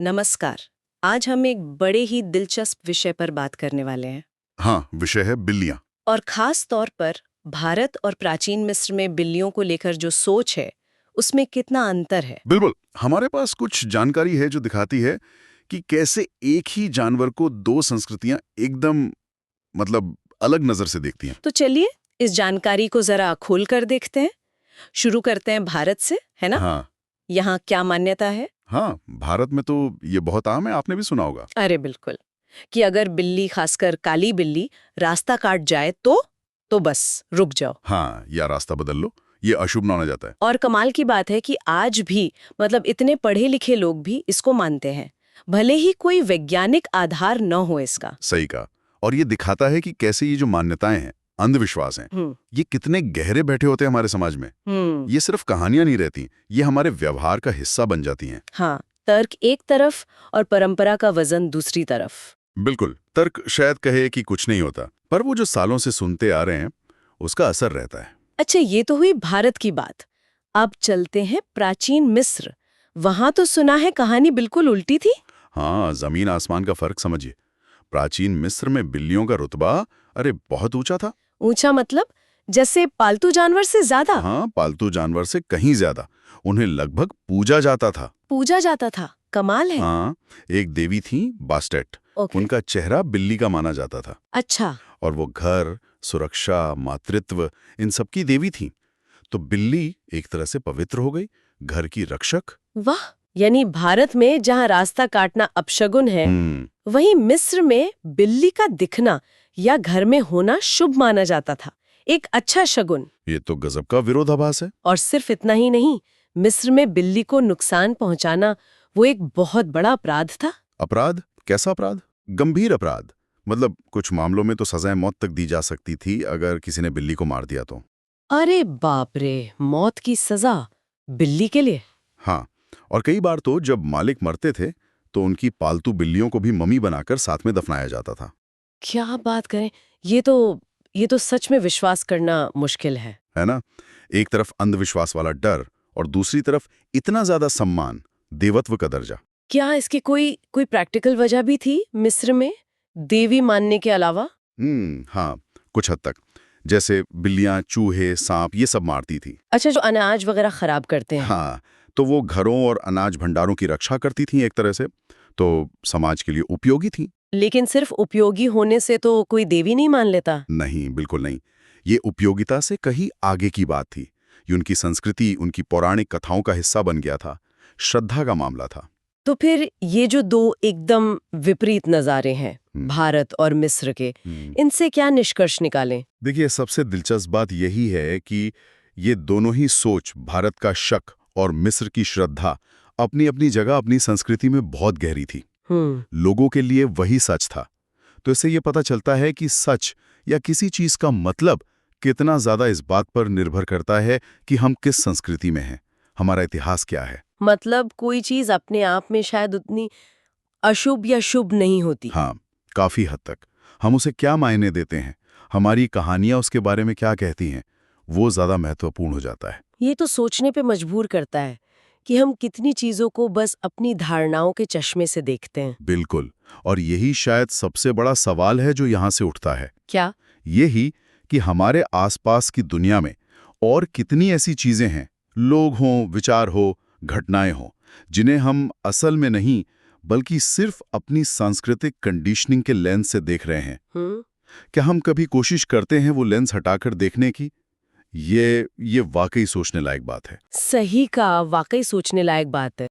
नमस्कार। आज हम एक बड़े ही दिलचस्प विषय पर बात करने वाले हैं हाँ, विषय है बिल्लियां। और खास तौर पर भारत और प्राचीन मिस्र में बिल्लियों को लेकर जो सोच है उसमें कितना अंतर है। बिल्कुल, हमारे पास कुछ जानकारी है जो दिखाती है कि कैसे एक ही जानवर को दो संस्कृतियां एकदम अलग नजर से देखती हैं। तो चलिए इस जानकारी को जरा खोल कर देखते हैं। शुरू करते हैं भारत से, है ना? हाँ यहाँ क्या मान्यता है? हाँ, भारत में तो ये बहुत आम है, आपने भी सुना होगा। अरे बिल्कुल, कि अगर बिल्ली, खासकर काली बिल्ली, रास्ता काट जाए तो बस रुक जाओ। हाँ, या रास्ता बदल लो, ये अशुभ माना जाता है। और कमाल की बात है कि आज भी इतने पढ़े लिखे लोग भी इसको मानते हैं, भले ही कोई वैज्ञानिक आधार न हो इसका। सही कहा। और ये दिखाता है कि कैसे ये जो मान्यताएं हैं, अंधविश्वास हैं, ये कितने गहरे बैठे होते हैं हमारे समाज में। ये सिर्फ कहानियां नहीं रहती, ये हमारे व्यवहार का हिस्सा बन जाती हैं। हाँ, तर्क एक तरफ और परंपरा का वजन दूसरी तरफ। बिल्कुल, तर्क शायद कहे कि कुछ नहीं होता, पर वो जो सालों से सुनते आ रहे हैं उसका असर रहता है। अच्छा, ये तो हुई भारत की बात। अब चलते हैं प्राचीन मिस्र। वहां तो सुना है कहानी बिल्कुल उल्टी थी। हाँ, जमीन आसमान का फर्क समझिए। प्राचीन मिस्र में बिल्लियों का रुतबा अरे बहुत ऊंचा था। ऊंचा मतलब जैसे पालतू जानवर से ज्यादा? हाँ, पालतू जानवर से कहीं ज्यादा। उन्हें लगभग पूजा जाता था। पूजा जाता था? कमाल है। हाँ, एक देवी थी बास्टेट। ओके। उनका चेहरा बिल्ली का माना जाता था। अच्छा। और वो घर, सुरक्षा, मातृत्व, इन सब की देवी थी। तो बिल्ली एक तरह से पवित्र हो गई, घर की रक्षक। वाह, यानी भारत में जहाँ रास्ता काटना अपशगुन है, हम्म। वहीं मिस्र में बिल्ली का दिखना या घर में होना शुभ माना जाता था, एक अच्छा शगुन। ये तो गजब का विरोधाभास है। और सिर्फ इतना ही नहीं, मिस्र में बिल्ली को नुकसान पहुंचाना वो एक बहुत बड़ा अपराध था। अपराध? कैसा अपराध? गंभीर अपराध। कुछ मामलों में तो सजाए मौत तक दी जा सकती थी अगर किसी ने बिल्ली को मार दिया तो। अरे बाप रे, मौत की सजा बिल्ली के लिए? हाँ, और कई बार तो जब मालिक मरते थे तो उनकी पालतू बिल्लियों को भी मम्मी बनाकर साथ में दफनाया जाता था। क्या बात करें, ये तो सच में विश्वास करना मुश्किल है ना? एक तरफ अंधविश्वास वाला डर और दूसरी तरफ इतना ज्यादा सम्मान, देवत्व का दर्जा। क्या इसकी कोई प्रैक्टिकल वजह भी थी मिस्र में, देवी मानने के अलावा? हाँ, कुछ हद तक। जैसे बिल्लियां, चूहे, सांप ये सब मारती थी। अच्छा, जो अनाज वगैरह खराब करते हैं। हाँ, तो वो घरों और अनाज भंडारों की रक्षा करती थी एक तरह से, तो समाज के लिए उपयोगी थी। लेकिन सिर्फ उपयोगी होने से तो कोई देवी नहीं मान लेता। नहीं, बिल्कुल नहीं। ये उपयोगिता से कहीं आगे की बात थी। ये उनकी संस्कृति, उनकी पौराणिक कथाओं का हिस्सा बन गया था। श्रद्धा का मामला था। तो फिर ये जो दो एकदम विपरीत नज़ारे हैं, भारत और मिस्र के, इनसे क्या निष्कर्ष निकालें? देखिए, सबसे दिलचस्प बात यही है कि ये दोनों ही सोच, भारत का शक और मिस्र की श्रद्धा, अपनी अपनी जगह अपनी संस्कृति में बहुत गहरी थी। लोगों के लिए वही सच था। तो इससे ये पता चलता है कि सच या किसी चीज का मतलब कितना ज्यादा इस बात पर निर्भर करता है कि हम किस संस्कृति में हैं, हमारा इतिहास क्या है। मतलब कोई चीज अपने आप में शायद उतनी अशुभ या शुभ नहीं होती। हाँ, काफी हद तक। हम उसे क्या मायने देते हैं, हमारी कहानियां उसके बारे में क्या कहती हैं, वो ज्यादा महत्वपूर्ण हो जाता है। ये तो सोचने पे मजबूर करता है कि हम कितनी चीजों को बस अपनी धारणाओं के चश्मे से देखते हैं। बिल्कुल। और यही शायद सबसे बड़ा सवाल है जो यहाँ से उठता है। क्या? यही कि हमारे आसपास की दुनिया में और कितनी ऐसी चीजें हैं, लोग हों, विचार हो, घटनाएं हों, जिन्हें हम असल में नहीं बल्कि सिर्फ अपनी सांस्कृतिक कंडीशनिंग के लेंस से देख रहे हैं। क्या हम कभी कोशिश करते हैं वो लेंस हटाकर देखने की? ये वाकई सोचने लायक बात है। सही का, वाकई सोचने लायक बात है।